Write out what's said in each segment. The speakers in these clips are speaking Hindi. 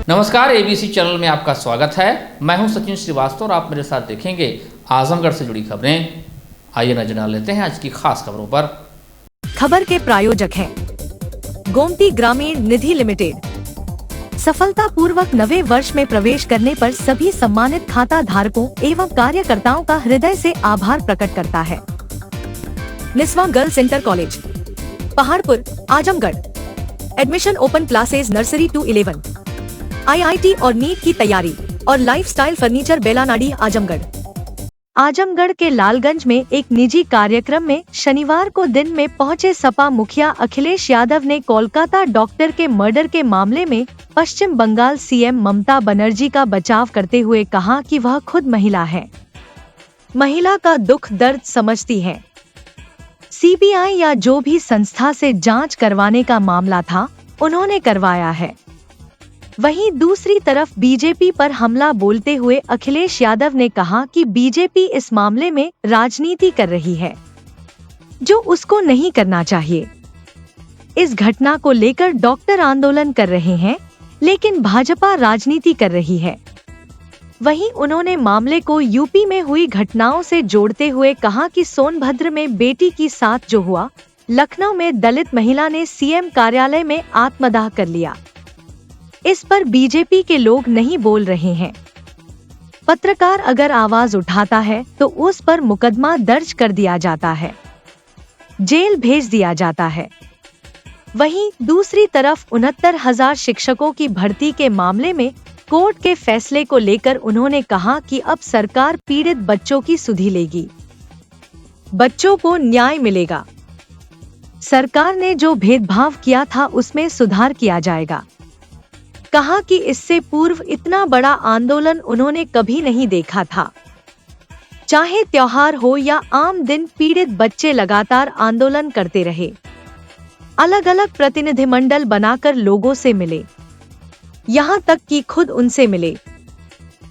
नमस्कार, एबीसी चैनल में आपका स्वागत है। मैं हूं सचिन श्रीवास्तव और आप मेरे साथ देखेंगे आजमगढ़ से जुड़ी खबरें। आइए नजर डाल लेते हैं आज की खास खबरों पर। खबर के प्रायोजक हैं गोमती ग्रामीण निधि लिमिटेड। सफलतापूर्वक नवे वर्ष में प्रवेश करने पर सभी सम्मानित खाता धारकों एवं कार्यकर्ताओं का हृदय से आभार प्रकट करता है। Niswa girls inter college, Paharpur, Azamgarh. Admission open classes nursery to 11। IIT और नीट की तैयारी और लाइफस्टाइल फर्नीचर बेलानाडी, आजमगढ़। आजमगढ़ के लालगंज में एक निजी कार्यक्रम में शनिवार को दिन में पहुंचे सपा मुखिया अखिलेश यादव ने कोलकाता डॉक्टर के मर्डर के मामले में पश्चिम बंगाल सीएम ममता बनर्जी का बचाव करते हुए कहा कि वह खुद महिला है, महिला का दुख दर्द समझती है। CBI या जो भी संस्था से जांच करवाने का मामला था उन्होंने करवाया है। वहीं दूसरी तरफ बीजेपी पर हमला बोलते हुए अखिलेश यादव ने कहा कि बीजेपी इस मामले में राजनीति कर रही है, जो उसको नहीं करना चाहिए। इस घटना को लेकर डॉक्टर आंदोलन कर रहे हैं, लेकिन भाजपा राजनीति कर रही है। वहीं उन्होंने मामले को यूपी में हुई घटनाओं से जोड़ते हुए कहा कि सोनभद्र में बेटी के साथ जो हुआ, लखनऊ में दलित महिला ने सीएम कार्यालय में आत्मदाह कर लिया, इस पर बीजेपी के लोग नहीं बोल रहे हैं। पत्रकार अगर आवाज उठाता है तो उस पर मुकदमा दर्ज कर दिया जाता है, जेल भेज दिया जाता है। वहीं दूसरी तरफ 69,000 शिक्षकों की भर्ती के मामले में कोर्ट के फैसले को लेकर उन्होंने कहा कि अब सरकार पीड़ित बच्चों की सुधि लेगी, बच्चों को न्याय मिलेगा। सरकार ने जो भेदभाव किया था उसमें सुधार किया जाएगा। कहा कि इससे पूर्व इतना बड़ा आंदोलन उन्होंने कभी नहीं देखा था। चाहे त्योहार हो या आम दिन, पीड़ित बच्चे लगातार आंदोलन करते रहे, अलग अलग प्रतिनिधिमंडल बनाकर लोगों से मिले, यहाँ तक कि खुद उनसे मिले।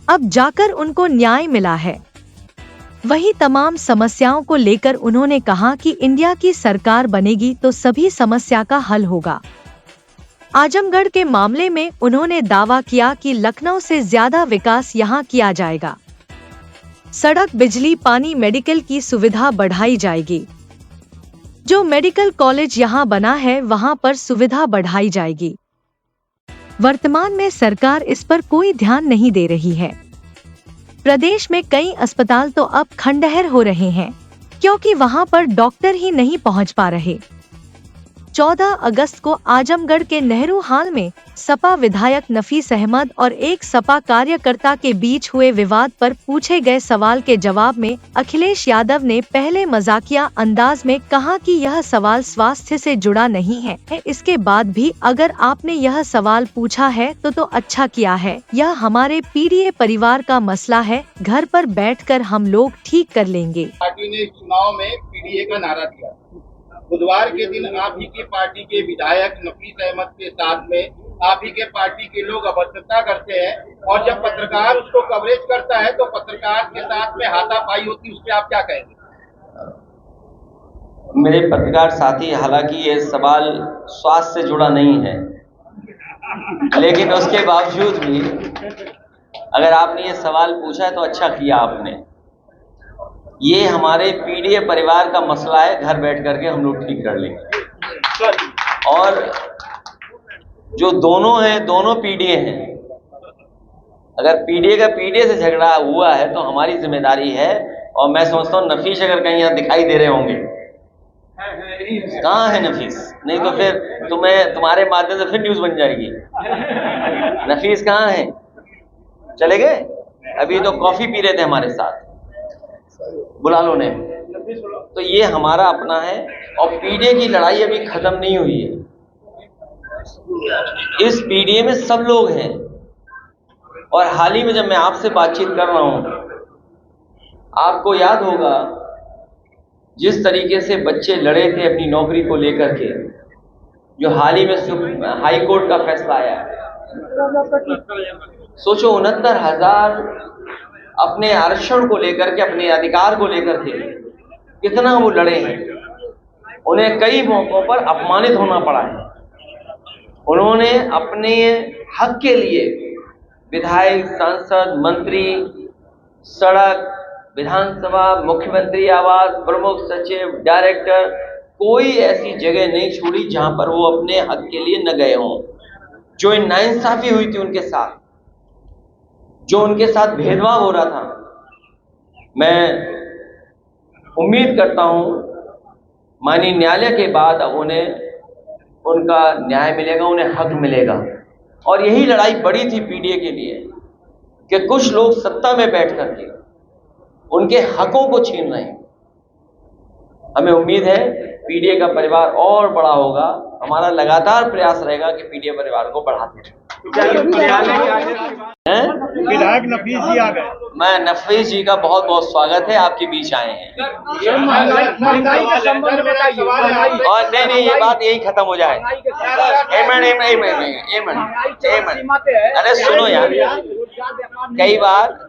अब जाकर उनको न्याय मिला है। वही तमाम समस्याओं को लेकर उन्होंने कहा कि इंडिया की सरकार बनेगी तो सभी समस्या का हल होगा। आजमगढ़ के मामले में उन्होंने दावा किया कि लखनऊ से ज्यादा विकास यहाँ किया जाएगा। सड़क, बिजली, पानी, मेडिकल की सुविधा बढ़ाई जाएगी। जो मेडिकल कॉलेज यहाँ बना है वहाँ पर सुविधा बढ़ाई जाएगी। वर्तमान में सरकार इस पर कोई ध्यान नहीं दे रही है। प्रदेश में कई अस्पताल तो अब खंडहर हो रहे हैं क्योंकि वहाँ पर डॉक्टर ही नहीं पहुँच पा रहे। 14 अगस्त को आजमगढ़ के नेहरू हाल में सपा विधायक नफीस अहमद और एक सपा कार्यकर्ता के बीच हुए विवाद पर पूछे गए सवाल के जवाब में अखिलेश यादव ने पहले मजाकिया अंदाज में कहा कि यह सवाल स्वास्थ्य से जुड़ा नहीं है। इसके बाद भी अगर आपने यह सवाल पूछा है तो अच्छा किया है। यह हमारे पीडीए परिवार का मसला है, घर पर बैठकर हम लोग ठीक कर लेंगे। पार्टी ने चुनाव में पीडीए का नारा दिया। बुधवार के दिन आप ही की पार्टी के विधायक नफीस अहमद के साथ में आप ही के पार्टी के लोग अभद्रता करते हैं और जब पत्रकार उसको कवरेज करता है तो पत्रकार के साथ में हाथापाई होती है, उस पर आप क्या कहेंगे? मेरे पत्रकार साथी, हालांकि ये सवाल स्वास्थ्य से जुड़ा नहीं है, लेकिन उसके बावजूद भी अगर आपने ये सवाल पूछा है तो अच्छा किया आपने। ये हमारे पीडीए परिवार का मसला है, घर बैठ करके हम लोग ठीक कर लेंगे। और जो दोनों हैं, दोनों पीडीए हैं। अगर पीडीए का पीडीए से झगड़ा हुआ है तो हमारी जिम्मेदारी है। और मैं समझता हूँ नफीस अगर कहीं यहाँ दिखाई दे रहे होंगे, कहाँ है नफीस? नहीं तो फिर तुम्हारे माध्यम से फिर न्यूज बन जाएगी। नफीस कहाँ है? चले गए? अभी तो कॉफी पी रहे थे हमारे साथ, बुला लो ने। तो ये हमारा अपना है और पीडीए की लड़ाई अभी खत्म नहीं हुई है। इस पीडीए में सब लोग हैं। और हाल ही में जब मैं आपसे बातचीत कर रहा हूं, आपको याद होगा जिस तरीके से बच्चे लड़े थे अपनी नौकरी को लेकर के, जो हाल ही में हाई कोर्ट का फैसला आया है। सोचो 69,000 अपने आरक्षण को लेकर के, अपने अधिकार को लेकर के कितना वो लड़े हैं। उन्हें कई मौकों पर अपमानित होना पड़ा है। उन्होंने अपने हक के लिए विधायक, सांसद, मंत्री, सड़क, विधानसभा, मुख्यमंत्री आवास, प्रमुख सचिव, डायरेक्टर, कोई ऐसी जगह नहीं छोड़ी जहां पर वो अपने हक के लिए न गए हों। जो नाइंसाफी हुई थी उनके साथ, जो उनके साथ भेदभाव हो रहा था, मैं उम्मीद करता हूं माननीय न्यायालय के बाद अब उन्हें उनका न्याय मिलेगा, उन्हें हक मिलेगा। और यही लड़ाई बड़ी थी पीडीए के लिए कि कुछ लोग सत्ता में बैठ करके उनके हकों को छीन रहे हैं। हमें उम्मीद है पीडीए का परिवार और बड़ा होगा। हमारा लगातार प्रयास रहेगा कि पीडीए परिवार को बढ़ाते रहें। विधायक नफीस जी आ गए। मैं नफीस जी का बहुत बहुत स्वागत है, आपके बीच आए हैं। और नहीं, ये बात यही खत्म हो जाए। अरे सुनो यार,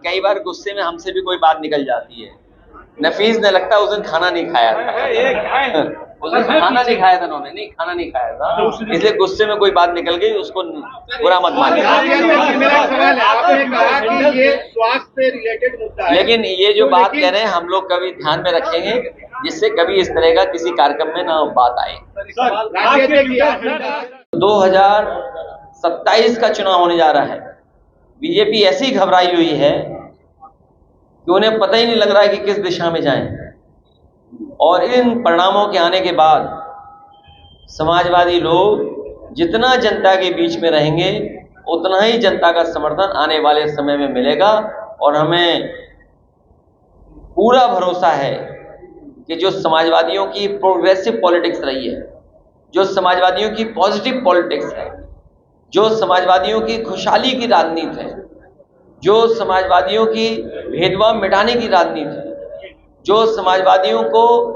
कई बार गुस्से में हमसे भी कोई बात निकल जाती है। नफीस ने लगता है उस दिन खाना नहीं खाया था। उस दिन खाना नहीं खाया था उन्होंने, नहीं खाना नहीं खाया था, इसलिए गुस्से में कोई बात निकल गई, उसको बुरा मत मानिए। मेरा सवाल है, आपने कहा कि ये स्वास्थ्य से रिलेटेड मुद्दा है, लेकिन ये जो बात कह रहे हैं हम लोग कभी ध्यान में रखेंगे, जिससे कभी इस तरह का किसी कार्यक्रम में ना बात आए। 2027 का चुनाव होने जा रहा है। बीजेपी ऐसी घबराई हुई है कि उन्हें पता ही नहीं लग रहा है कि किस दिशा में जाएं। और इन परिणामों के आने के बाद समाजवादी लोग जितना जनता के बीच में रहेंगे उतना ही जनता का समर्थन आने वाले समय में मिलेगा। और हमें पूरा भरोसा है कि जो समाजवादियों की प्रोग्रेसिव पॉलिटिक्स रही है, जो समाजवादियों की पॉजिटिव पॉलिटिक्स है, जो समाजवादियों की खुशहाली की राजनीति है, जो समाजवादियों की भेदभाव मिटाने की राजनीति है, जो समाजवादियों को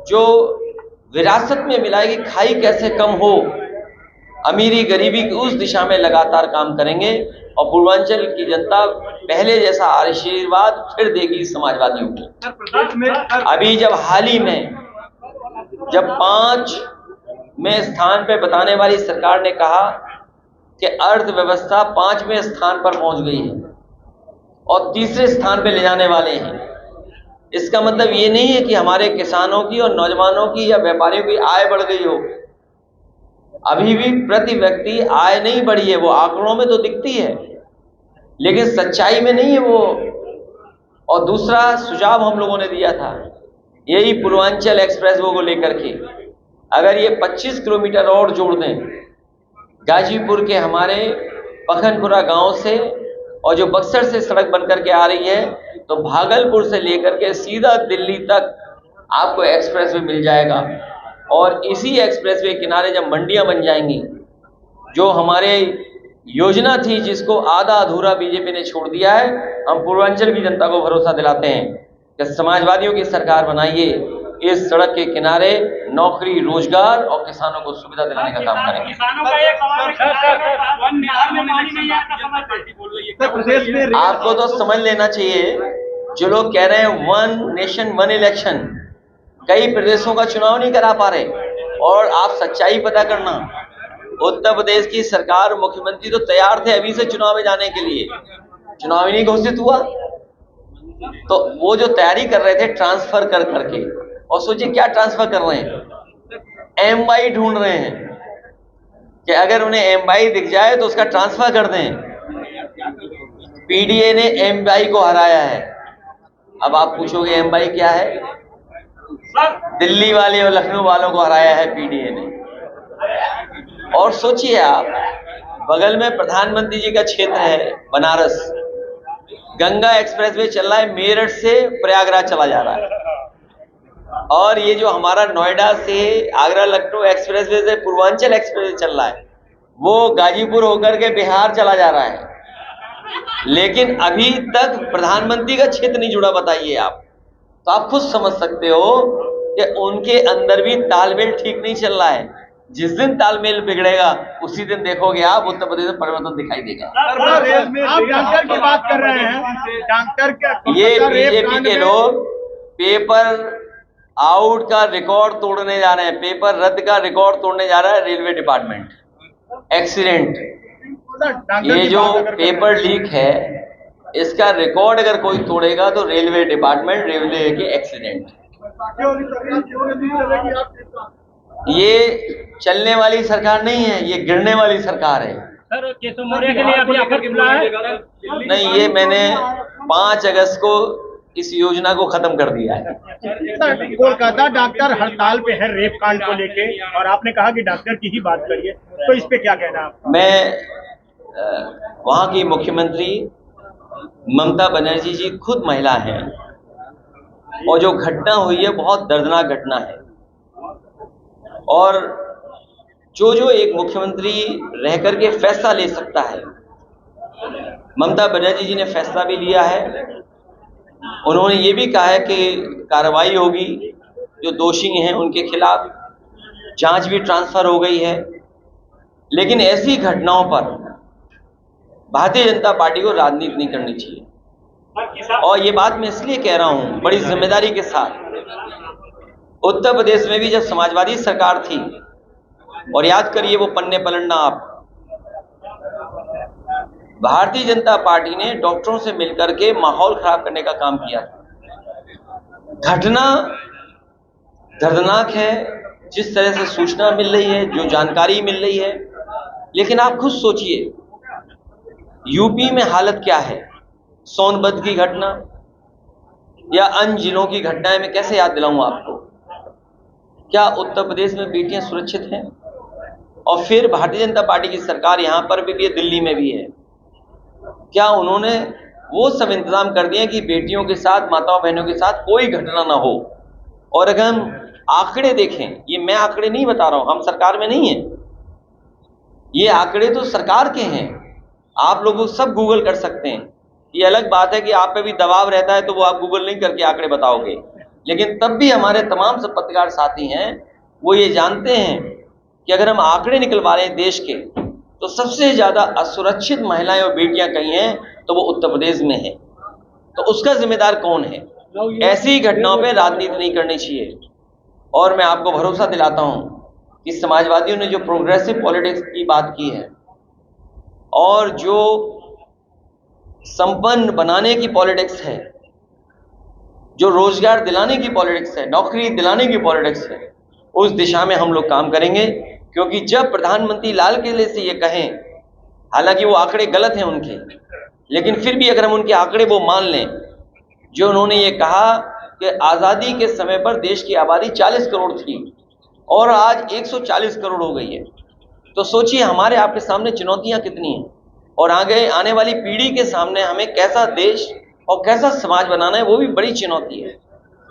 जो विरासत में मिला है कि खाई कैसे कम हो, अमीरी गरीबी की, उस दिशा में लगातार काम करेंगे। और पूर्वांचल की जनता पहले जैसा आशीर्वाद फिर देगी समाजवादियों को। अभी जब हाल ही में जब 5वें स्थान पे बताने वाली सरकार ने कहा कि अर्थव्यवस्था 5वें स्थान पर पहुंच गई है और 3रे स्थान पे ले जाने वाले हैं, इसका मतलब ये नहीं है कि हमारे किसानों की और नौजवानों की या व्यापारियों की आय बढ़ गई हो। अभी भी प्रति व्यक्ति आय नहीं बढ़ी है, वो आंकड़ों में तो दिखती है लेकिन सच्चाई में नहीं है वो। और दूसरा सुझाव हम लोगों ने दिया था यही पूर्वांचल एक्सप्रेसवे को लेकर के, अगर ये 25 किलोमीटर और जोड़ दें गाजीपुर के हमारे पखनपुरा गांव से, और जो बक्सर से सड़क बनकर के आ रही है, तो भागलपुर से लेकर के सीधा दिल्ली तक आपको एक्सप्रेसवे मिल जाएगा। और इसी एक्सप्रेसवे किनारे जब मंडियां बन जाएंगी, जो हमारे योजना थी जिसको आधा अधूरा बीजेपी ने छोड़ दिया है, हम पूर्वांचल की जनता को भरोसा दिलाते हैं कि समाजवादियों की सरकार बनाइए, इस सड़क के किनारे नौकरी, रोजगार और किसानों को सुविधा दिलाने का काम करेंगे। आपको तो समझ लेना चाहिए, जो लोग कह रहे हैं 1 नेशन 1 इलेक्शन, कई प्रदेशों का चुनाव नहीं करा पा रहे। और आप सच्चाई पता करना, उत्तर प्रदेश की सरकार, मुख्यमंत्री तो तैयार थे अभी से चुनाव में जाने के लिए, चुनाव ही नहीं घोषित हुआ, तो वो जो तैयारी कर रहे थे ट्रांसफर कर करके, और सोचिए क्या ट्रांसफर कर रहे हैं, एमवाई ढूंढ रहे हैं कि अगर उन्हें एमवाई दिख जाए तो उसका ट्रांसफर कर दें। पीडीए ने एमवाई को हराया है। अब आप पूछोगे एमवाई क्या है? दिल्ली वाले और लखनऊ वालों को हराया है पीडीए ने। और सोचिए आप, बगल में प्रधानमंत्री जी का क्षेत्र है बनारस, गंगा एक्सप्रेसवे चल रहा है, मेरठ से प्रयागराज चला जा रहा है। और ये जो हमारा नोएडा से आगरा लखनऊ एक्सप्रेसवे से पूर्वांचल एक्सप्रेसवे चल रहा है, वो गाजीपुर होकर के बिहार चला जा रहा है, लेकिन अभी तक प्रधानमंत्री का क्षेत्र नहीं जुड़ा। बताइए आप, तो आप खुद समझ सकते हो कि उनके अंदर भी तालमेल ठीक नहीं चल रहा है। जिस दिन तालमेल बिगड़ेगा उसी दिन देखोगे आप उत्तर प्रदेश में परिवर्तन दिखाई देगा। आप डॉक्टर की बात कर रहे हैं, डॉक्टर क्या, ये बीजेपी के लोग पेपर आउट का रिकॉर्ड तोड़ने जा रहे हैं, पेपर रद्द का रिकॉर्ड तोड़ने जा रहा है रेलवे डिपार्टमेंट। एक्सीडेंट, ये जो पेपर लीक है इसका रिकॉर्ड अगर कोई तोड़ेगा तो रेलवे डिपार्टमेंट, रेलवे के एक्सीडेंट। ये चलने वाली सरकार नहीं है, ये गिरने वाली सरकार है। सर केशव मौर्य के लिए अभी आफत खुला है? नहीं, ये मैंने 5 अगस्त को इस योजना को खत्म कर दिया है। कोलकाता डॉक्टर हड़ताल पे है रेप कांड को लेके, और आपने कहा कि डॉक्टर की ही बात करिए, तो इस पे क्या कहना है आपका? मैं वहाँ की मुख्यमंत्री ममता बनर्जी जी खुद महिला हैं, और जो घटना हुई है बहुत दर्दनाक घटना है। और जो एक मुख्यमंत्री रह करके फैसला ले सकता है, ममता बनर्जी जी ने फैसला भी लिया है। उन्होंने ये भी कहा है कि कार्रवाई होगी, जो दोषी हैं उनके खिलाफ जांच भी ट्रांसफर हो गई है। लेकिन ऐसी घटनाओं पर भारतीय जनता पार्टी को राजनीति नहीं करनी चाहिए। और ये बात मैं इसलिए कह रहा हूं बड़ी जिम्मेदारी के साथ। उत्तर प्रदेश में भी जब समाजवादी सरकार थी, और याद करिए वो पन्ने पलटना आप, भारतीय जनता पार्टी ने डॉक्टरों से मिलकर के माहौल खराब करने का काम किया। घटना दर्दनाक है, जिस तरह से सूचना मिल रही है, जो जानकारी मिल रही है। लेकिन आप खुद सोचिए यूपी में हालत क्या है, सोनभद्र की घटना या अन्य जिलों की घटनाएं मैं कैसे याद दिलाऊं आपको। क्या उत्तर प्रदेश में बेटियां सुरक्षित हैं? और फिर भारतीय जनता पार्टी की सरकार यहां पर भी है, दिल्ली में भी है। क्या उन्होंने वो सब इंतजाम कर दिए कि बेटियों के साथ, माताओं बहनों के साथ कोई घटना ना हो? और अगर हम आंकड़े देखें, ये मैं आंकड़े नहीं बता रहा हूं, हम सरकार में नहीं है, ये आंकड़े तो सरकार के हैं, आप लोग सब गूगल कर सकते हैं। ये अलग बात है कि आप पे भी दबाव रहता है तो वो आप गूगल नहीं करके आंकड़े बताओगे, लेकिन तब भी हमारे तमाम सब पत्रकार साथी हैं वो ये जानते हैं कि अगर हम आंकड़े निकलवा रहे हैं देश के, तो सबसे ज्यादा असुरक्षित महिलाएं और बेटियां कहीं हैं तो वो उत्तर प्रदेश में है। तो उसका जिम्मेदार कौन है? ऐसी घटनाओं पे राजनीति नहीं करनी चाहिए। और मैं आपको भरोसा दिलाता हूं कि समाजवादियों ने जो प्रोग्रेसिव पॉलिटिक्स की बात की है और जो संपन्न बनाने की पॉलिटिक्स है, जो रोजगार दिलाने की पॉलिटिक्स है, नौकरी दिलाने की पॉलिटिक्स है, उस दिशा में हम लोग काम करेंगे। क्योंकि जब प्रधानमंत्री लाल किले से ये कहें, हालांकि वो आंकड़े गलत हैं उनके, लेकिन फिर भी अगर हम उनके आंकड़े वो मान लें, जो उन्होंने ये कहा कि आज़ादी के समय पर देश की आबादी 40 करोड़ थी और आज 140 करोड़ हो गई है, तो सोचिए हमारे आपके सामने चुनौतियां कितनी हैं, और आगे आने वाली पीढ़ी के सामने हमें कैसा देश और कैसा समाज बनाना है, वो भी बड़ी चुनौती है।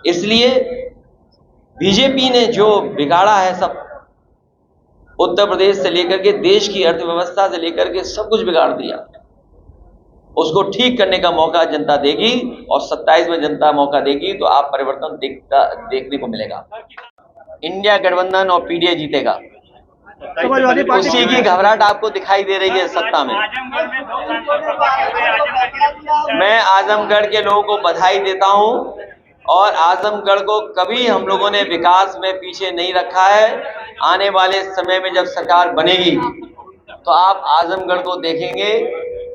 इसलिए बीजेपी ने जो बिगाड़ा है सब, उत्तर प्रदेश से लेकर के देश की अर्थव्यवस्था से लेकर के सब कुछ बिगाड़ दिया, उसको ठीक करने का मौका जनता देगी, और 27 में जनता मौका देगी तो आप परिवर्तन देखने को मिलेगा। इंडिया गठबंधन और पीडीए जीतेगा, उसी की घबराहट आपको दिखाई दे रही है सत्ता में। मैं आजमगढ़ के लोगों को बधाई देता हूं, और आजमगढ़ को कभी हम लोगों ने विकास में पीछे नहीं रखा है। आने वाले समय में जब सरकार बनेगी तो आप आजमगढ़ को देखेंगे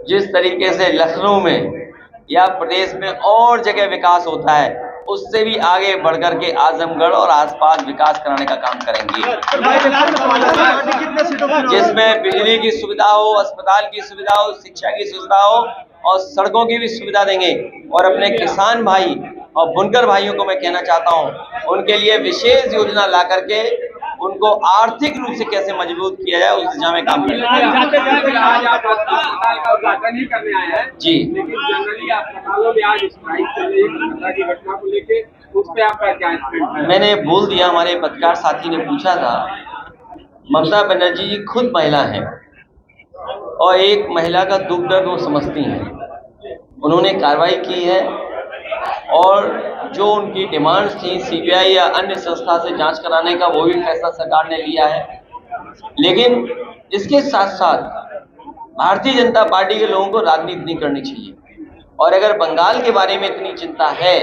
जिस तरीके से लखनऊ में या प्रदेश में और जगह विकास होता है, उससे भी आगे बढ़कर के आजमगढ़ और आसपास विकास कराने का काम करेंगे, जिसमें बिजली की सुविधा हो, अस्पताल की सुविधा हो, शिक्षा की सुविधा हो और सड़कों की भी सुविधा देंगे। और अपने किसान भाई और बुनकर भाइयों को मैं कहना चाहता हूं, उनके लिए विशेष योजना ला करके उनको आर्थिक रूप से कैसे मजबूत किया जाए उस दिशा में काम करेंगे। जी, लेकिन जनरली अस्पतालों में आज स्ट्राइक चल रही है की घटना को लेके, उस पे आपका क्या स्टेटमेंट है? मैंने बोल दिया, हमारे पत्रकार साथी ने पूछा था। ममता बनर्जी जी खुद महिला हैं और एक महिला का दुख दर्द वो समझती हैं। उन्होंने कार्रवाई की है और जो उनकी डिमांड्स थी सीबीआई या अन्य संस्था से जांच कराने का, वो भी फैसला सरकार ने लिया है। लेकिन इसके साथ साथ भारतीय जनता पार्टी के लोगों को राजनीति नहीं करनी चाहिए। और अगर बंगाल के बारे में इतनी चिंता है,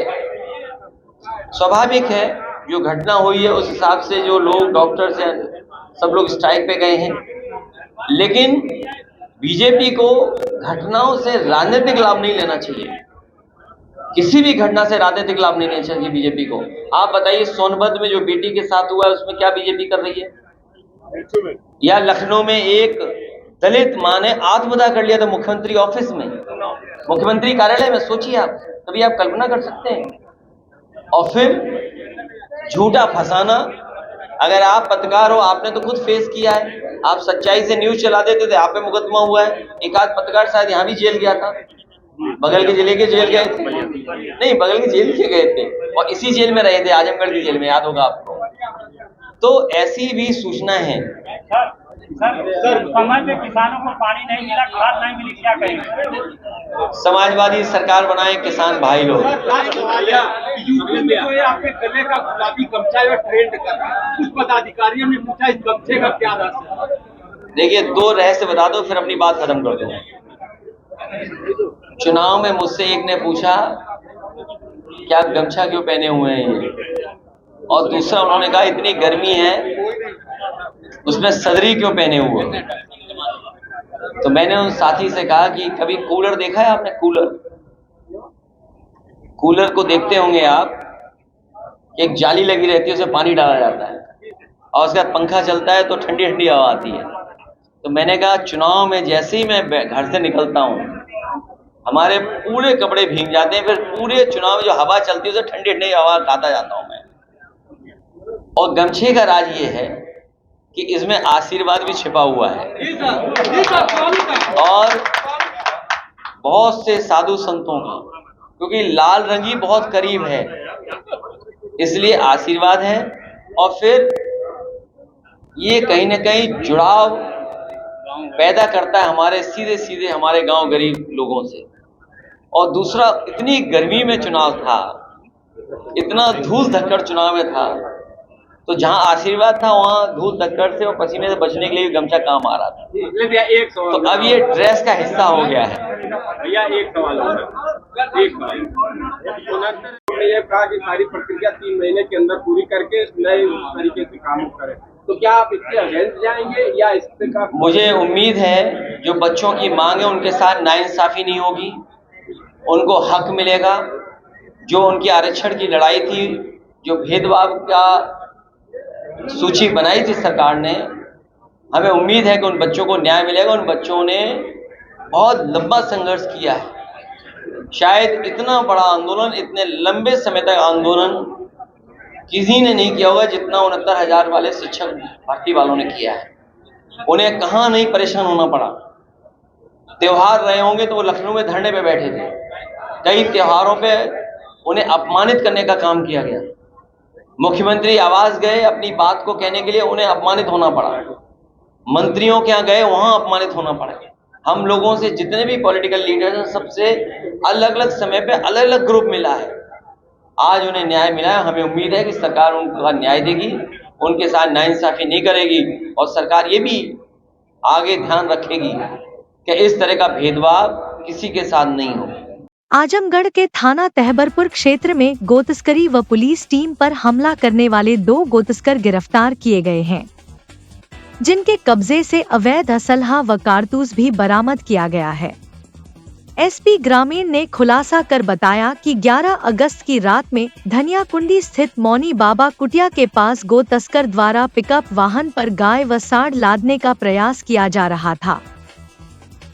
स्वाभाविक है, जो घटना हुई है उस हिसाब से जो लोग डॉक्टर से सब लोग स्ट्राइक पे गए हैं, लेकिन बीजेपी को घटनाओं से राजनीतिक लाभ नहीं लेना चाहिए, किसी भी घटना से राजनीतिक लाभ नहीं लेना चाहिए बीजेपी को। आप बताइए, सोनभद्र में जो बेटी के साथ हुआ है उसमें क्या बीजेपी कर रही है? या लखनऊ में एक दलित मां ने आत्मदाह कर लिया था मुख्यमंत्री ऑफिस में, मुख्यमंत्री कार्यालय में। सोचिए आप, कभी आप कल्पना कर सकते हैं? और फिर झूठा फंसाना। अगर आप पत्रकार हो, आपने तो खुद फेस किया है, आप सच्चाई से न्यूज चला देते थे, आप पे मुकदमा हुआ है। एक आध पत्रकार शायद यहाँ भी जेल गया था, बगल के जिले के जेल गए थे, नहीं बगल के जेल के गए थे, और इसी जेल में रहे थे, आजमगढ़ की जेल में, याद होगा आपको। तो ऐसी भी सूचना है। सर, समय पे किसानों को पानी नहीं मिला, खाद नहीं मिली, क्या कहेंगे? समाजवादी सरकार बनाए किसान भाई लोग। यूपी में जो आपके गले का गुलाबी गमछा जो ट्रेंड कर रहा है, कुछ पदाधिकारियों ने पूछा इस गमछे का क्या रहस्य है? देखिए, दो रहस्य बता दो फिर अपनी बात खत्म कर दो। चुनाव में मुझसे एक ने पूछा क्या गमछा क्यों पहने हुए हैं ये, और दूसरा उन्होंने कहा इतनी गर्मी है उसमें सदरी क्यों पहने हुए। तो मैंने उन साथी से कहा कि कभी कूलर देखा है आपने? कूलर को देखते होंगे आप, एक जाली लगी रहती है, उसमें पानी डाला जाता है और उसके बाद पंखा चलता है तो ठंडी ठंडी हवा आती है। तो मैंने कहा चुनाव में जैसे ही मैं घर से निकलता हूँ हमारे पूरे कपड़े भीग जाते हैं, फिर पूरे चुनाव में जो हवा चलती है उसे ठंडी ठंडी हवा खाता जाता हूँ मैं। और गमछे का राज ये है कि इसमें आशीर्वाद भी छिपा हुआ है, और बहुत से साधु संतों का, क्योंकि लाल रंगी बहुत करीब है इसलिए आशीर्वाद है। और फिर ये कहीं ना कहीं जुड़ाव पैदा करता है हमारे सीधे सीधे हमारे गांव गरीब लोगों से। और दूसरा, इतनी गर्मी में चुनाव था, इतना धूल धक्कड़ चुनाव में था, तो जहां आशीर्वाद था वहां धूल धक्कड़ से और पसीने से बचने के लिए भी गमछा काम आ रहा था। तो अब ये ड्रेस का हिस्सा हो गया है। भैया एक सवाल हमने ये कहा कि सारी प्रक्रिया 3 महीने के अंदर पूरी करके नए तरीके से काम करें, तो क्या आप इसके अगेंस्ट जाएंगे या इससे का? मुझे उम्मीद है जो बच्चों की मांग है उनके साथ नाइंसाफी नहीं होगी, उनको हक मिलेगा। जो उनकी आरक्षण की लड़ाई थी, जो भेदभाव का सूची बनाई थी सरकार ने, हमें उम्मीद है कि उन बच्चों को न्याय मिलेगा। उन बच्चों ने बहुत लंबा संघर्ष किया है, शायद इतना बड़ा आंदोलन, इतने लंबे समय तक आंदोलन किसी ने नहीं किया होगा जितना 69,000 वाले शिक्षक भर्ती वालों ने किया है। उन्हें कहाँ नहीं परेशान होना पड़ा। त्योहार रहे होंगे तो वो लखनऊ में धरने पे बैठे थे, कई त्योहारों पे उन्हें अपमानित करने का काम किया गया। मुख्यमंत्री आवास गए अपनी बात को कहने के लिए, उन्हें अपमानित होना पड़ा। मंत्रियों के यहाँ गए, वहां अपमानित होना पड़ा। हम लोगों से जितने भी पॉलिटिकल लीडर्स हैं सबसे अलग अलग समय पे अलग अलग ग्रुप मिला है, आज उन्हें न्याय मिला है। हमें उम्मीद है कि सरकार उनका न्याय देगी, उनके साथ नाइंसाफी नहीं करेगी, और सरकार ये भी आगे ध्यान रखेगी कि इस तरह का भेदभाव किसी के साथ नहीं हो। आजमगढ़ के थाना तहबरपुर क्षेत्र में गोतस्करी व पुलिस टीम पर हमला करने वाले 2 गोतस्कर गिरफ्तार किए गए हैं, जिनके कब्जे से अवैध असलहा व कारतूस भी बरामद किया गया है। एसपी ग्रामीण ने खुलासा कर बताया कि 11 अगस्त की रात में धनिया कुंडी स्थित मौनी बाबा कुटिया के पास गो तस्कर द्वारा पिकअप वाहन पर गाय व साढ़ लादने का प्रयास किया जा रहा था।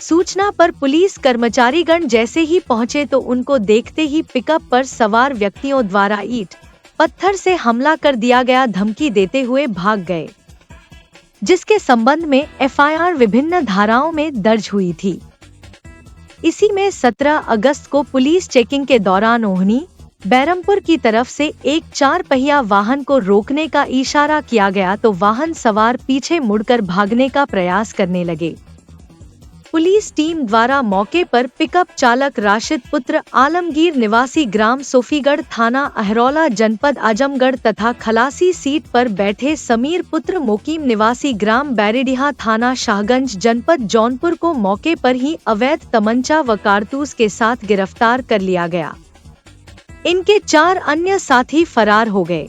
सूचना पर पुलिस कर्मचारीगण जैसे ही पहुंचे तो उनको देखते ही पिकअप पर सवार व्यक्तियों द्वारा ईंट पत्थर से हमला कर दिया गया धमकी देते हुए भाग गए, जिसके संबंध में एफआईआर विभिन्न धाराओं में दर्ज हुई थी। इसी में 17 अगस्त को पुलिस चेकिंग के दौरान ओहनी बैरमपुर की तरफ से एक 4 पहिया वाहन को रोकने का इशारा किया गया तो वाहन सवार पीछे मुड़कर भागने का प्रयास करने लगे। पुलिस टीम द्वारा मौके पर पिकअप चालक राशिद पुत्र आलमगीर निवासी ग्राम सोफीगढ़ थाना अहरौला जनपद आजमगढ़ तथा खलासी सीट पर बैठे समीर पुत्र मोकीम निवासी ग्राम बैरेडिहा थाना शाहगंज जनपद जौनपुर को मौके पर ही अवैध तमंचा व कारतूस के साथ गिरफ्तार कर लिया गया। इनके 4 अन्य साथी फरार हो गए।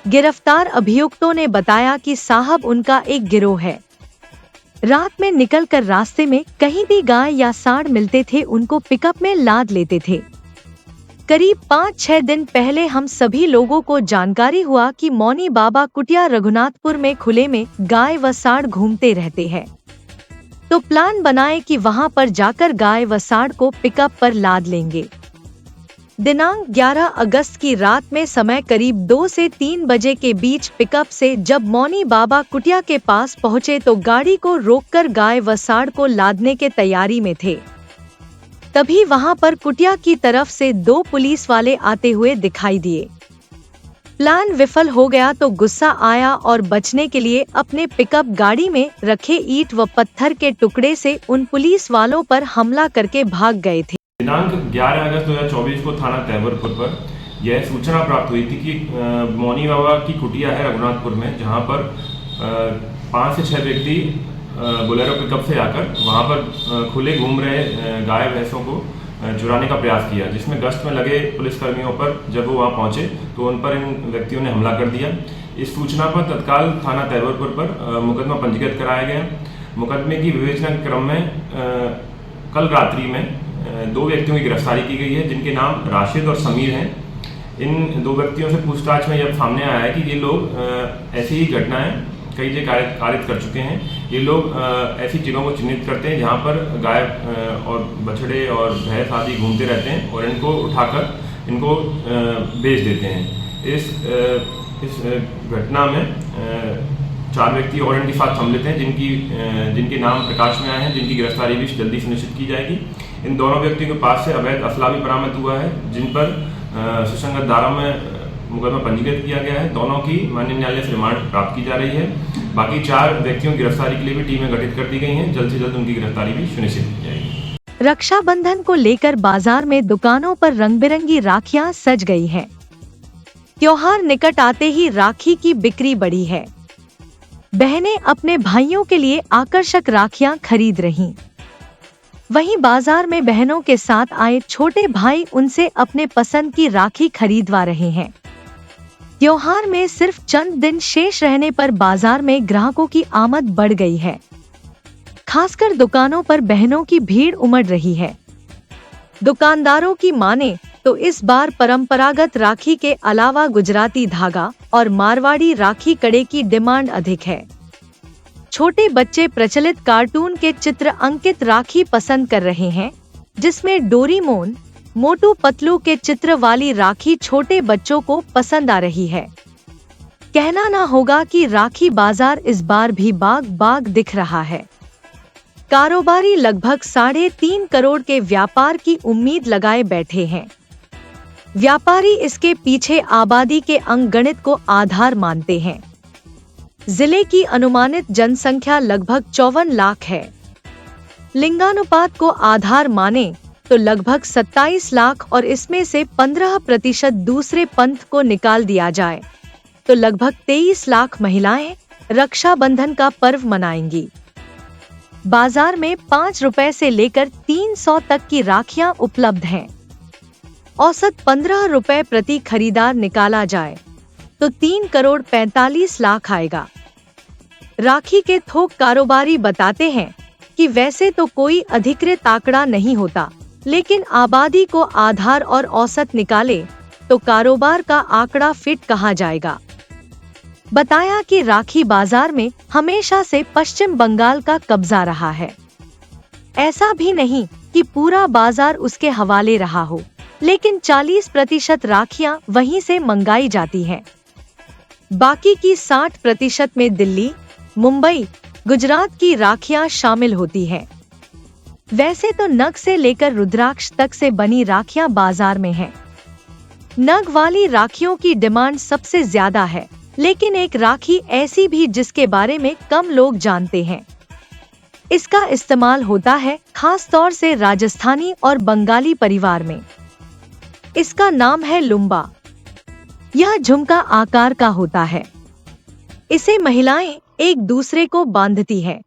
गिरफ्तार अभियुक्तों ने बताया कि साहब उनका एक गिरोह है, रात में निकलकर रास्ते में कहीं भी गाय या सांड मिलते थे उनको पिकअप में लाद लेते थे। करीब 5-6 दिन पहले हम सभी लोगों को जानकारी हुआ कि मौनी बाबा कुटिया रघुनाथपुर में खुले में गाय व सांड घूमते रहते हैं। तो प्लान बनाए कि वहां पर जाकर गाय व सांड को पिकअप पर लाद लेंगे। दिनांक 11 अगस्त की रात में समय करीब 2 से 3 बजे के बीच पिकअप से जब मौनी बाबा कुटिया के पास पहुंचे तो गाड़ी को रोककर गाय व सांड को लादने के तैयारी में थे। तभी वहां पर कुटिया की तरफ से 2 पुलिस वाले आते हुए दिखाई दिए। प्लान विफल हो गया तो गुस्सा आया और बचने के लिए अपने पिकअप गाड़ी में रखे ईंट व पत्थर के टुकड़े से उन पुलिस वालों पर हमला करके भाग गए थे। दिनांक 11 अगस्त 2024 को थाना तैमूरपुर पर यह सूचना प्राप्त हुई थी कि मौनी बाबा की कुटिया है रघुनाथपुर में, जहां पर 5 से 6 व्यक्ति बोलेरो पिकअप से आकर वहां पर खुले घूम रहे गाय भैंसों को चुराने का प्रयास किया, जिसमें गश्त में लगे पुलिसकर्मियों पर जब वो वहां पहुंचे तो उन पर इन व्यक्तियों ने हमला कर दिया। इस सूचना पर तत्काल थाना तैमूरपुर पर मुकदमा पंजीकृत कराया गया। मुकदमे की विवेचना के क्रम में कल रात्रि में 2 व्यक्तियों की गिरफ्तारी की गई है, जिनके नाम राशिद और समीर हैं। इन 2 व्यक्तियों से पूछताछ में जब सामने आया है कि ये लोग ऐसी ही घटनाएं कई जगह कारित कर चुके हैं। ये लोग ऐसी जगहों को चिन्हित करते हैं जहां पर गाय और बछड़े और भैंस आदि घूमते रहते हैं और इनको उठाकर इनको बेच देते हैं। इस घटना में 4 व्यक्ति और इनके साथ सम्मिलित हैं, जिनके नाम प्रकाश में आए हैं, जिनकी गिरफ्तारी भी जल्दी सुनिश्चित की जाएगी। इन दोनों व्यक्तियों के पास से अवैध असला भी बरामद हुआ है, जिन पर सुसंगत धारा में मुकदमा पंजीकृत किया गया है। दोनों की माननीय न्यायालय से रिमांड प्राप्त की जा रही है। बाकी 4 व्यक्तियों की गिरफ्तारी के लिए भी टीमें गठित कर दी गई हैं। जल्द से जल्द उनकी गिरफ्तारी भी सुनिश्चित की जाएगी। रक्षाबंधन को लेकर बाजार में दुकानों पर रंग बिरंगी राखियां सज गई हैं। त्योहार निकट आते ही राखी की बिक्री बढ़ी है। बहनें अपने भाइयों के लिए आकर्षक राखियां खरीद रहीं। वहीं बाजार में बहनों के साथ आए छोटे भाई उनसे अपने पसंद की राखी खरीदवा रहे हैं। त्योहार में सिर्फ चंद दिन शेष रहने पर बाजार में ग्राहकों की आमद बढ़ गई है। खासकर दुकानों पर बहनों की भीड़ उमड़ रही है। दुकानदारों की माने तो इस बार परंपरागत राखी के अलावा गुजराती धागा और मारवाड़ी राखी कड़े की डिमांड अधिक है। छोटे बच्चे प्रचलित कार्टून के चित्र अंकित राखी पसंद कर रहे हैं, जिसमें डोरीमोन, मोटू पतलू के चित्र वाली राखी छोटे बच्चों को पसंद आ रही है। कहना ना होगा कि राखी बाजार इस बार भी बाग बाग दिख रहा है। कारोबारी लगभग 3.5 करोड़ के व्यापार की उम्मीद लगाए बैठे हैं। व्यापारी इसके पीछे आबादी के अंकगणित को आधार मानते हैं। जिले की अनुमानित जनसंख्या लगभग 54 लाख है। लिंगानुपात को आधार माने तो लगभग 27 लाख और इसमें से 15% दूसरे पंथ को निकाल दिया जाए तो लगभग 23 लाख महिलाएं रक्षाबंधन का पर्व मनाएंगी। बाजार में 5 रुपए से लेकर 300 तक की राखियां उपलब्ध हैं। औसत 15 रुपए प्रति खरीदार निकाला जाए तो 3 करोड़ 45 लाख आएगा। राखी के थोक कारोबारी बताते हैं कि वैसे तो कोई अधिकृत आंकड़ा नहीं होता, लेकिन आबादी को आधार और औसत निकाले तो कारोबार का आंकड़ा फिट कहा जाएगा। बताया कि राखी बाजार में हमेशा से पश्चिम बंगाल का कब्जा रहा है। ऐसा भी नहीं कि पूरा बाजार उसके हवाले रहा हो, लेकिन 40% राखियां वहीं से मंगाई जाती हैं। बाकी की 60% में दिल्ली, मुंबई, गुजरात की राखियां शामिल होती हैं। वैसे तो नग से लेकर रुद्राक्ष तक से बनी राखियां बाजार में हैं। नग वाली राखियों की डिमांड सबसे ज्यादा है, लेकिन एक राखी ऐसी भी जिसके बारे में कम लोग जानते हैं। इसका इस्तेमाल होता है खास तौर से राजस्थानी और बंगाली परिवार में। इसका नाम है लुम्बा। यह झुमका आकार का होता है। इसे महिलाएं एक दूसरे को बांधती हैं।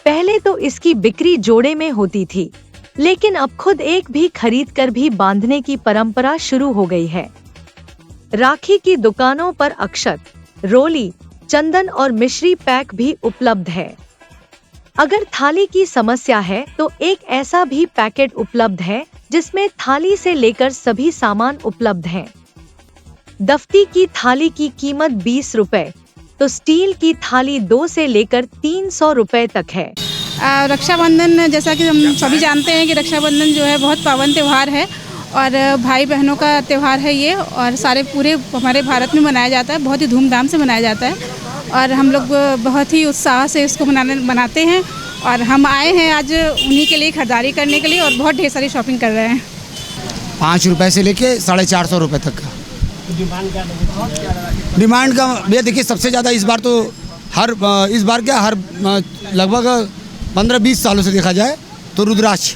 पहले तो इसकी बिक्री जोड़े में होती थी, लेकिन अब खुद एक भी खरीद कर भी बांधने की परंपरा शुरू हो गई है। राखी की दुकानों पर अक्षत, रोली, चंदन और मिश्री पैक भी उपलब्ध है। अगर थाली की समस्या है तो एक ऐसा भी पैकेट उपलब्ध है जिसमें थाली से लेकर सभी सामान उपलब्ध हैं। दफ्ती की थाली की कीमत 20 रुपए, तो स्टील की थाली 2 से लेकर 300 रुपए तक है। रक्षाबंधन, जैसा कि हम सभी जानते हैं कि रक्षाबंधन जो है बहुत पावन त्यौहार है और भाई बहनों का त्यौहार है ये, और सारे पूरे हमारे भारत में मनाया जाता है, बहुत ही धूमधाम से मनाया जाता है और हम लोग बहुत ही उत्साह से इसको मनाते हैं। और हम आए हैं आज उन्हीं के लिए खरीदारी करने के लिए और बहुत ढेर सारी शॉपिंग कर रहे हैं। 5 रुपए से लेके 450 रुपए तक का डिमांड का भैया देखिए, सबसे ज़्यादा इस बार तो हर लगभग 15-20 सालों से देखा जाए तो रुद्राक्ष,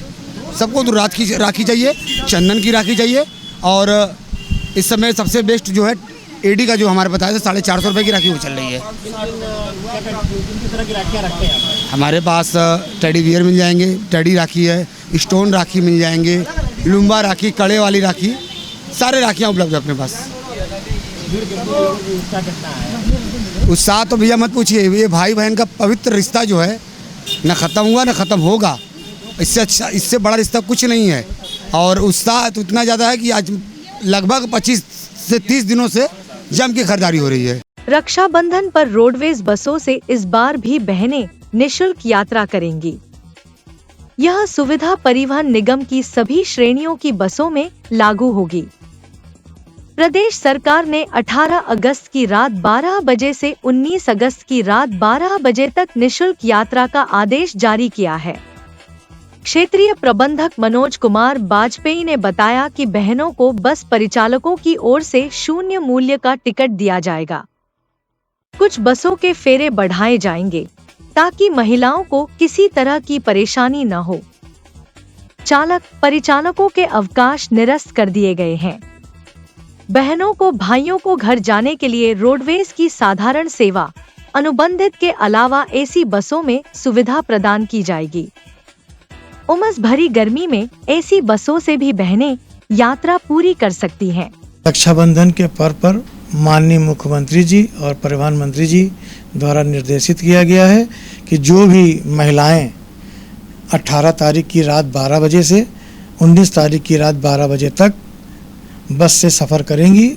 सबको रुद्राक्ष की राखी चाहिए, चंदन की राखी चाहिए, और इस समय सबसे बेस्ट जो है एडी का जो हमारे बताया था 450 रुपये की राखी वो चल रही है। हमारे पास टेडी बियर मिल जाएंगे, टेडी राखी है, स्टोन राखी मिल जाएंगे, लुम्बा राखी, कड़े वाली राखी, सारे राखियाँ उपलब्ध है अपने पास। उत्साह तो भैया मत पूछिए, ये भाई बहन का पवित्र रिश्ता जो है न ख़त्म हुआ न ख़त्म होगा। इससे अच्छा, इससे बड़ा रिश्ता कुछ नहीं है। और उत्साह तो इतना ज़्यादा है कि आज लगभग 25 से 30 दिनों से जम की खरीदारी हो रही है। रक्षाबंधन पर रोडवेज बसों से इस बार भी बहनें निःशुल्क यात्रा करेंगी। यह सुविधा परिवहन निगम की सभी श्रेणियों की बसों में लागू होगी। प्रदेश सरकार ने 18 अगस्त की रात 12 बजे से 19 अगस्त की रात 12 बजे तक निःशुल्क यात्रा का आदेश जारी किया है। क्षेत्रीय प्रबंधक मनोज कुमार बाजपेयी ने बताया कि बहनों को बस परिचालकों की ओर से 0 मूल्य का टिकट दिया जाएगा। कुछ बसों के फेरे बढ़ाए जाएंगे ताकि महिलाओं को किसी तरह की परेशानी न हो। चालक परिचालकों के अवकाश निरस्त कर दिए गए हैं। बहनों को भाइयों को घर जाने के लिए रोडवेज की साधारण सेवा अनुबंधित के अलावा एसी बसों में सुविधा प्रदान की जाएगी। उमस भरी गर्मी में एसी बसों से भी बहनें यात्रा पूरी कर सकती हैं। रक्षाबंधन के पर्व पर माननीय मुख्यमंत्री जी और परिवहन मंत्री जी द्वारा निर्देशित किया गया है कि जो भी महिलाएं 18 तारीख की रात 12 बजे से 19 तारीख की रात 12 बजे तक बस से सफ़र करेंगी,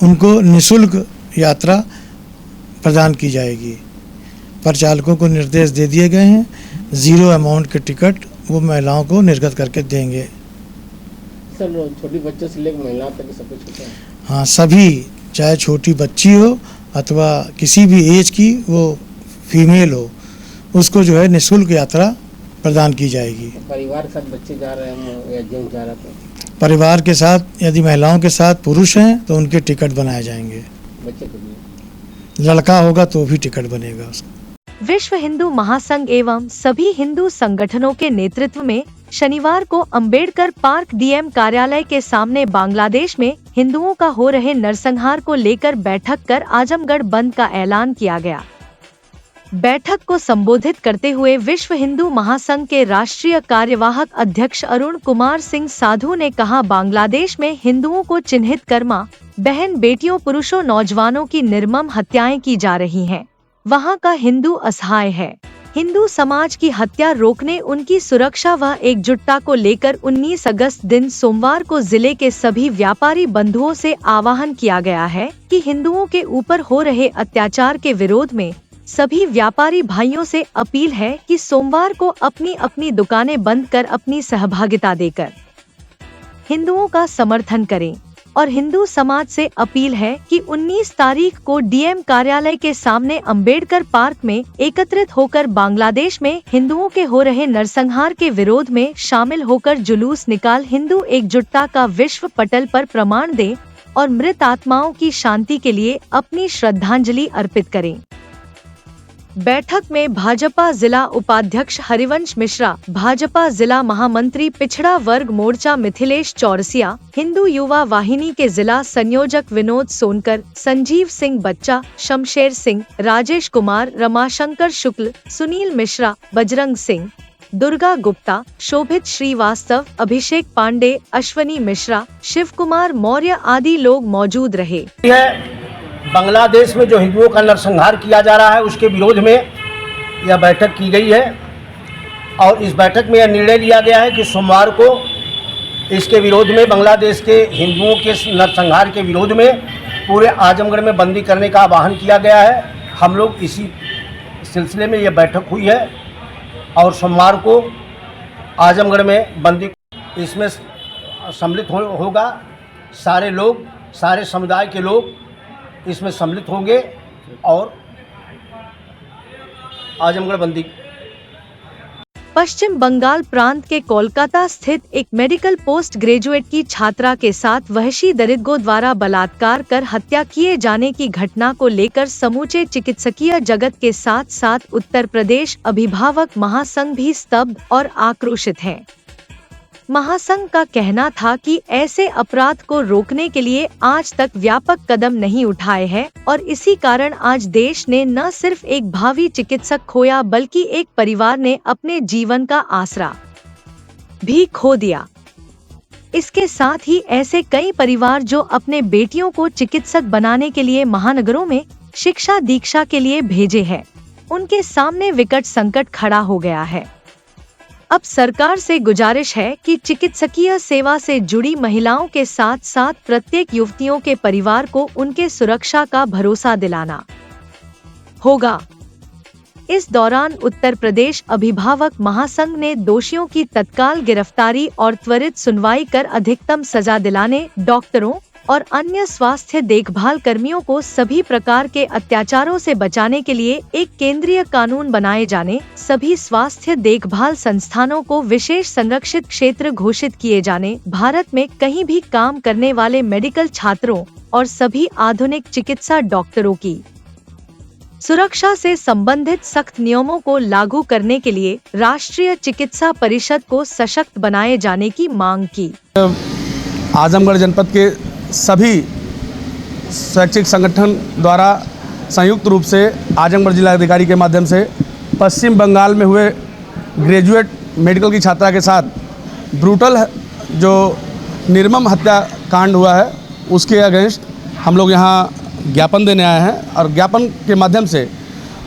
उनको निःशुल्क यात्रा प्रदान की जाएगी। परिचालकों को निर्देश दे दिए गए हैं, 0 अमाउंट के टिकट वो महिलाओं को निर्गत करके देंगे। सर, छोटी बच्चों से लेकर महिलाओं तक सब कुछ होता है? हाँ, सभी, चाहे छोटी बच्ची हो अथवा किसी भी एज की वो फीमेल हो, उसको जो है निःशुल्क यात्रा प्रदान की जाएगी। परिवार के साथ बच्चे जा रहे हैं या जेंट्स जा रहे हैं? परिवार के साथ यदि महिलाओं के साथ पुरुष हैं तो उनके टिकट बनाए जाएंगे। बच्चे के लिए लड़का होगा तो भी टिकट बनेगा उसका। विश्व हिंदू महासंघ एवं सभी हिंदू संगठनों के नेतृत्व में शनिवार को अंबेडकर पार्क डीएम कार्यालय के सामने बांग्लादेश में हिंदुओं का हो रहे नरसंहार को लेकर बैठक कर आजमगढ़ बंद का ऐलान किया गया। बैठक को संबोधित करते हुए विश्व हिंदू महासंघ के राष्ट्रीय कार्यवाहक अध्यक्ष अरुण कुमार सिंह साधु ने कहा, बांग्लादेश में हिंदुओं को चिन्हित कर मां, बहन, बेटियों, पुरुषों, नौजवानों की निर्मम हत्याएं की जा रही हैं। वहां का हिंदू असहाय है। हिंदू समाज की हत्या रोकने, उनकी सुरक्षा व एकजुटता को लेकर 19 अगस्त दिन सोमवार को जिले के सभी व्यापारी बंधुओं से आह्वान किया गया है कि हिंदुओं के ऊपर हो रहे अत्याचार के विरोध में सभी व्यापारी भाइयों से अपील है कि सोमवार को अपनी अपनी दुकानें बंद कर अपनी सहभागिता देकर हिंदुओं का समर्थन करें। और हिंदू समाज से अपील है कि 19 तारीख को डीएम कार्यालय के सामने अंबेडकर पार्क में एकत्रित होकर बांग्लादेश में हिंदुओं के हो रहे नरसंहार के विरोध में शामिल होकर जुलूस निकाल हिंदू एकजुटता का विश्व पटल पर प्रमाण दें और मृत आत्माओं की शांति के लिए अपनी श्रद्धांजलि अर्पित करें। बैठक में भाजपा जिला उपाध्यक्ष हरिवंश मिश्रा, भाजपा जिला महामंत्री पिछड़ा वर्ग मोर्चा मिथिलेश चौरसिया, हिंदू युवा वाहिनी के जिला संयोजक विनोद सोनकर, संजीव सिंह बच्चा, शमशेर सिंह, राजेश कुमार, रमाशंकर शुक्ल, सुनील मिश्रा, बजरंग सिंह, दुर्गा गुप्ता, शोभित श्रीवास्तव, अभिषेक पांडे, अश्वनी मिश्रा, शिव कुमार मौर्य आदि लोग मौजूद रहे। बांग्लादेश में जो हिंदुओं का नरसंहार किया जा रहा है उसके विरोध में यह बैठक की गई है। और इस बैठक में यह निर्णय लिया गया है कि सोमवार को इसके विरोध में, बांग्लादेश के हिंदुओं के नरसंहार के विरोध में पूरे आजमगढ़ में बंदी करने का आह्वान किया गया है। हम लोग इसी सिलसिले में यह बैठक हुई है और सोमवार को आजमगढ़ में बंदी इसमें सम्मिलित होगा। सारे लोग, सारे समुदाय के लोग इसमें सम्मिलित होंगे और आजमगढ़ बंदी। पश्चिम बंगाल प्रांत के कोलकाता स्थित एक मेडिकल पोस्ट ग्रेजुएट की छात्रा के साथ वहशी दरिद्रों द्वारा बलात्कार कर हत्या किए जाने की घटना को लेकर समूचे चिकित्सकीय जगत के साथ साथ उत्तर प्रदेश अभिभावक महासंघ भी स्तब्ध और आक्रोशित हैं। महासंघ का कहना था कि ऐसे अपराध को रोकने के लिए आज तक व्यापक कदम नहीं उठाए हैं और इसी कारण आज देश ने न सिर्फ एक भावी चिकित्सक खोया बल्कि एक परिवार ने अपने जीवन का आसरा भी खो दिया। इसके साथ ही ऐसे कई परिवार जो अपने बेटियों को चिकित्सक बनाने के लिए महानगरों में शिक्षा दीक्षा के लिए भेजे हैं, उनके सामने विकट संकट खड़ा हो गया है। अब सरकार से गुजारिश है कि चिकित्सकीय सेवा से जुड़ी महिलाओं के साथ साथ प्रत्येक युवतियों के परिवार को उनके सुरक्षा का भरोसा दिलाना होगा। इस दौरान उत्तर प्रदेश अभिभावक महासंघ ने दोषियों की तत्काल गिरफ्तारी और त्वरित सुनवाई कर अधिकतम सजा दिलाने, डॉक्टरों और अन्य स्वास्थ्य देखभाल कर्मियों को सभी प्रकार के अत्याचारों से बचाने के लिए एक केंद्रीय कानून बनाए जाने, सभी स्वास्थ्य देखभाल संस्थानों को विशेष संरक्षित क्षेत्र घोषित किए जाने, भारत में कहीं भी काम करने वाले मेडिकल छात्रों और सभी आधुनिक चिकित्सा डॉक्टरों की सुरक्षा से संबंधित सख्त नियमों को लागू करने के लिए राष्ट्रीय चिकित्सा परिषद को सशक्त बनाए जाने की मांग की। आजमगढ़ जनपद के सभी शैक्षिक संगठन द्वारा संयुक्त रूप से आजमगढ़ जिलाधिकारी के माध्यम से पश्चिम बंगाल में हुए ग्रेजुएट मेडिकल की छात्रा के साथ ब्रूटल जो निर्मम हत्याकांड हुआ है उसके अगेंस्ट हम लोग यहाँ ज्ञापन देने आए हैं और ज्ञापन के माध्यम से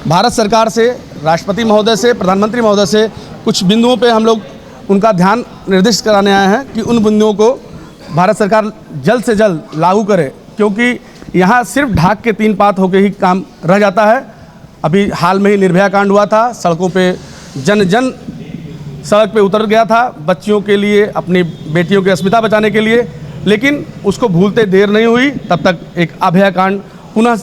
भारत सरकार से, राष्ट्रपति महोदय से, प्रधानमंत्री महोदय से कुछ बिंदुओं पे हम लोग उनका ध्यान निर्दिष्ट कराने आए हैं कि उन बिंदुओं को भारत सरकार जल्द से जल्द लागू करे, क्योंकि यहाँ सिर्फ ढाक के 3 पात होकर ही काम रह जाता है। अभी हाल में ही निर्भया कांड हुआ था, सड़कों पे जन सड़क पे उतर गया था बच्चियों के लिए, अपनी बेटियों की अस्मिता बचाने के लिए, लेकिन उसको भूलते देर नहीं हुई, तब तक एक अभया कांड पुनः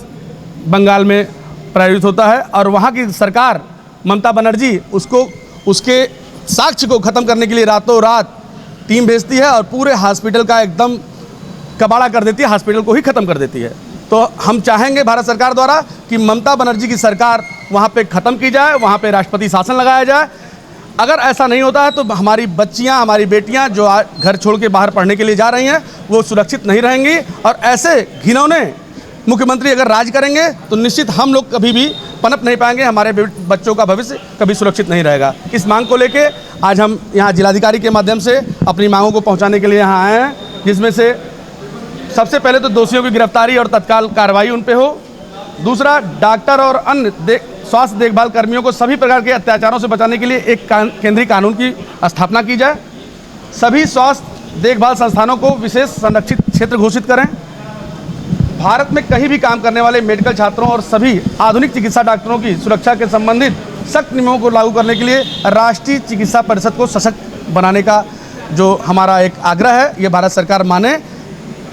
बंगाल में प्रायोजित होता है और वहाँ की सरकार ममता बनर्जी उसके साक्ष्य को ख़त्म करने के लिए रातों रात टीम भेजती है और पूरे हॉस्पिटल का एकदम कबाड़ा कर देती है, हॉस्पिटल को ही ख़त्म कर देती है। तो हम चाहेंगे भारत सरकार द्वारा कि ममता बनर्जी की सरकार वहाँ पे ख़त्म की जाए, वहाँ पे राष्ट्रपति शासन लगाया जाए। अगर ऐसा नहीं होता है तो हमारी बच्चियाँ, हमारी बेटियाँ जो घर छोड़ के बाहर पढ़ने के लिए जा रही हैं वो सुरक्षित नहीं रहेंगी और ऐसे घिनौने मुख्यमंत्री अगर राज करेंगे तो निश्चित हम लोग कभी भी पनप नहीं पाएंगे, हमारे बच्चों का भविष्य कभी सुरक्षित नहीं रहेगा। इस मांग को लेके आज हम यहाँ जिलाधिकारी के माध्यम से अपनी मांगों को पहुँचाने के लिए यहाँ आए हैं, जिसमें से सबसे पहले तो दोषियों की गिरफ्तारी और तत्काल कार्रवाई उन पे हो। दूसरा, डॉक्टर और अन्य स्वास्थ्य देखभाल कर्मियों को सभी प्रकार के अत्याचारों से बचाने के लिए एक केंद्रीय कानून की स्थापना की जाए। सभी स्वास्थ्य देखभाल संस्थानों को विशेष संरक्षित क्षेत्र घोषित करें। भारत में कहीं भी काम करने वाले मेडिकल छात्रों और सभी आधुनिक चिकित्सा डॉक्टरों की सुरक्षा के संबंधित सख्त नियमों को लागू करने के लिए राष्ट्रीय चिकित्सा परिषद को सशक्त बनाने का जो हमारा एक आग्रह है, ये भारत सरकार माने,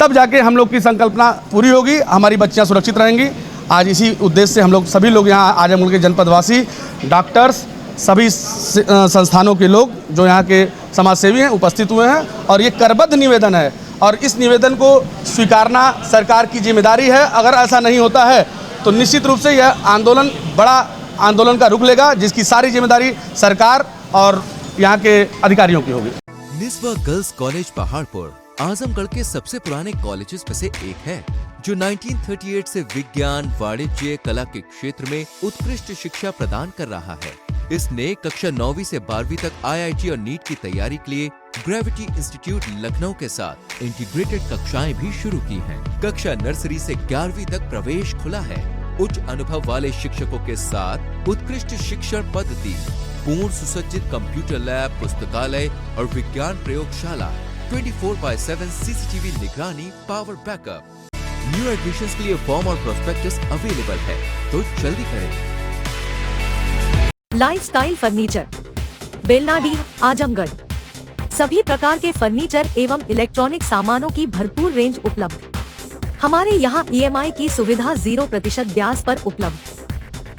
तब जाके हम लोग की संकल्पना पूरी होगी, हमारी बच्चियां सुरक्षित रहेंगी। आज इसी उद्देश्य से हम लोग सभी लोग यहाँ आजमगढ़ के जनपदवासी, डॉक्टर्स, सभी संस्थानों के लोग जो यहाँ के समाजसेवी हैं उपस्थित हुए हैं और ये करबद्ध निवेदन है और इस निवेदन को स्वीकारना सरकार की जिम्मेदारी है। अगर ऐसा नहीं होता है तो निश्चित रूप से यह आंदोलन बड़ा आंदोलन का रुख लेगा, जिसकी सारी जिम्मेदारी सरकार और यहाँ के अधिकारियों की होगी। निस्वा गर्ल्स कॉलेज पहाड़पुर आजमगढ़ के सबसे पुराने कॉलेजेस में से एक है, जो 1938 से विज्ञान, वाणिज्य, कला के क्षेत्र में उत्कृष्ट शिक्षा प्रदान कर रहा है। इसने कक्षा 9वीं से 12वीं तक IIT और नीट की तैयारी के लिए ग्रेविटी इंस्टीट्यूट लखनऊ के साथ इंटीग्रेटेड कक्षाएं भी शुरू की हैं। कक्षा नर्सरी से 11वीं तक प्रवेश खुला है। उच्च अनुभव वाले शिक्षकों के साथ उत्कृष्ट शिक्षण पद्धति, पूर्ण सुसज्जित कंप्यूटर लैब, पुस्तकालय और विज्ञान प्रयोगशाला, 24/7 सीसीटीवी निगरानी, पावर बैकअप। न्यू एडमिशंस के लिए फॉर्म और प्रोस्पेक्टस अवेलेबल है, तो जल्दी करें। Lifestyle furniture, Belnadi, Azamgarh. सभी प्रकार के फर्नीचर एवं इलेक्ट्रॉनिक सामानों की भरपूर रेंज उपलब्ध। हमारे यहाँ EMI की सुविधा 0% ब्याज पर उपलब्ध।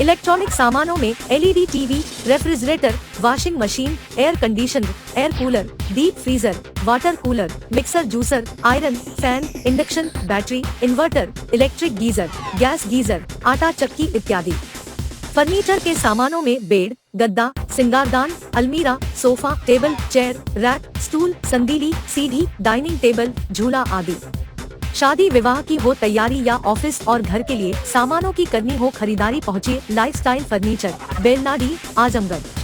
इलेक्ट्रॉनिक सामानों में LED TV, refrigerator, washing machine, air conditioner, air cooler, deep freezer, water cooler, mixer juicer, iron, fan, induction, battery, inverter, electric geyser, gas geyser, आटा चक्की इत्यादि। फर्नीचर के सामानों में बेड, गद्दा, सिंगारदान, अलमीरा, sofa, table, chair, rack, stool, संदीली, सीढ़ी, डाइनिंग टेबल, झूला आदि। शादी विवाह की हो तैयारी या ऑफिस और घर के लिए सामानों की करनी हो खरीदारी, पहुंचिए लाइफस्टाइल फर्नीचर, बेलनाडी, आजमगढ़।